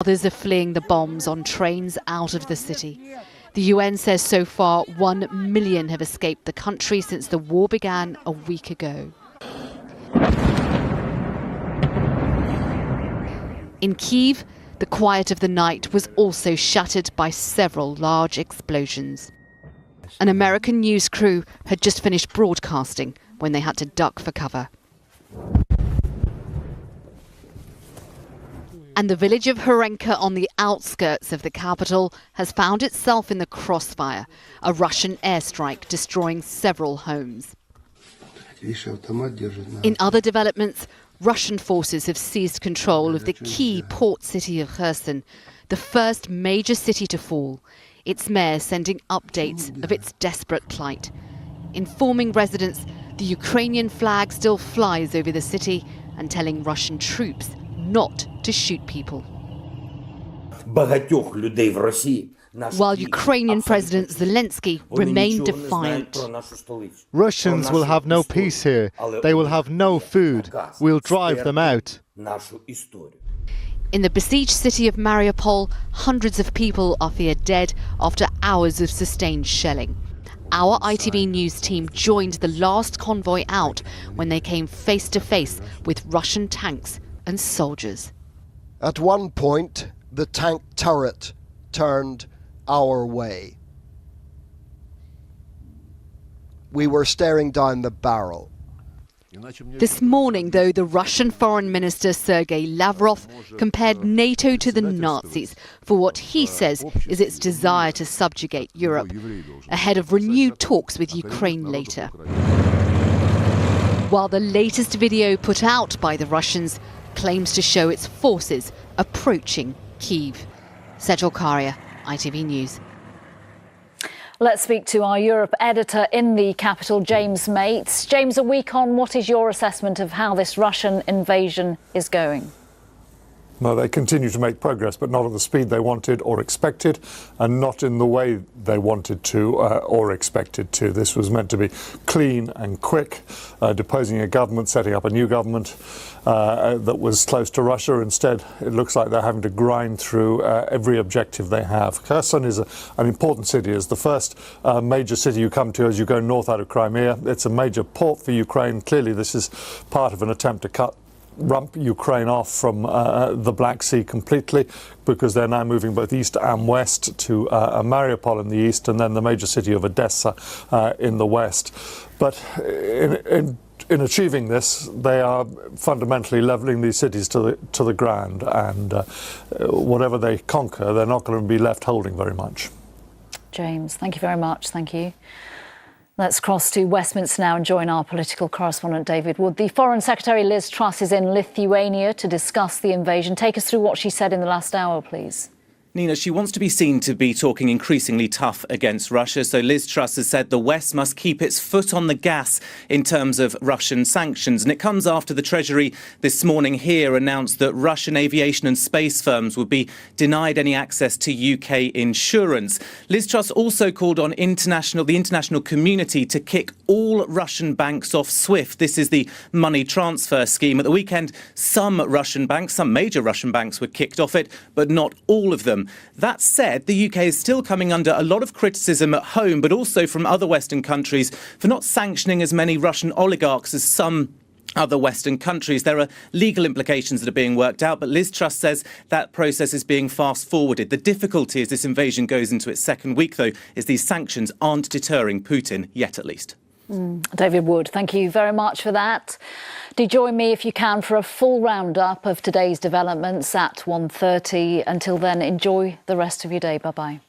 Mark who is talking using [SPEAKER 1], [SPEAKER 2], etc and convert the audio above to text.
[SPEAKER 1] Others are fleeing the bombs on trains out of the city. The UN says so far 1 million have escaped the country since the war began a week ago. In Kyiv, the quiet of the night was also shattered by several large explosions. An American news crew had just finished broadcasting when they had to duck for cover. And the village of Horenka on the outskirts of the capital has found itself in the crossfire, a Russian airstrike destroying several homes. In other developments, Russian forces have seized control of the key port city of Kherson, the first major city to fall, its mayor sending updates of its desperate plight. Informing residents the Ukrainian flag still flies over the city and telling Russian troops not to shoot people. While Ukrainian President Zelensky remained defiant.
[SPEAKER 2] Russians will have no peace here. They will have no food. We'll drive them out.
[SPEAKER 1] In the besieged city of Mariupol, hundreds of people are feared dead after hours of sustained shelling. Our ITV News team joined the last convoy out when they came face to face with Russian tanks and soldiers.
[SPEAKER 3] At one point, the tank turret turned our way. We were staring down the barrel.
[SPEAKER 1] This morning, though, the Russian Foreign Minister Sergei Lavrov compared NATO to the Nazis for what he says is its desire to subjugate Europe, ahead of renewed talks with Ukraine later. While the latest video put out by the Russians claims to show its forces approaching Kyiv. Sejal Karia, ITV News.
[SPEAKER 4] Let's speak to our Europe editor in the capital, James Mates. James, a week on, what is your assessment of how this Russian invasion is going?
[SPEAKER 5] No, they continue to make progress, but not at the speed they wanted or expected, and not in the way they wanted to or expected to. This was meant to be clean and quick, deposing a government, setting up a new government that was close to Russia. Instead, it looks like they're having to grind through every objective they have. Kherson is an important city. It's the first major city you come to as you go north out of Crimea. It's a major port for Ukraine. Clearly, this is part of an attempt to rump Ukraine off from the Black Sea completely, because they're now moving both east and west to Mariupol in the east, and then the major city of Odessa in the west. But in achieving this, they are fundamentally levelling these cities to the ground, and whatever they conquer, they're not going to be left holding very much.
[SPEAKER 4] James, thank you very much. Thank you. Let's cross to Westminster now and join our political correspondent David Wood. The Foreign Secretary Liz Truss is in Lithuania to discuss the invasion. Take us through what she said in the last hour, please.
[SPEAKER 6] Nina, she wants to be seen to be talking increasingly tough against Russia. So Liz Truss has said the West must keep its foot on the gas in terms of Russian sanctions. And it comes after the Treasury this morning here announced that Russian aviation and space firms would be denied any access to UK insurance. Liz Truss also called on the international community to kick all Russian banks off SWIFT. This is the money transfer scheme. At the weekend, some major Russian banks were kicked off it, but not all of them. That said, the UK is still coming under a lot of criticism at home, but also from other Western countries for not sanctioning as many Russian oligarchs as some other Western countries. There are legal implications that are being worked out, but Liz Truss says that process is being fast-forwarded. The difficulty as this invasion goes into its second week, though, is these sanctions aren't deterring Putin, yet at least.
[SPEAKER 4] David Wood, thank you very much for that. Do join me if you can for a full roundup of today's developments at 1:30. Until then, enjoy the rest of your day. Bye-bye.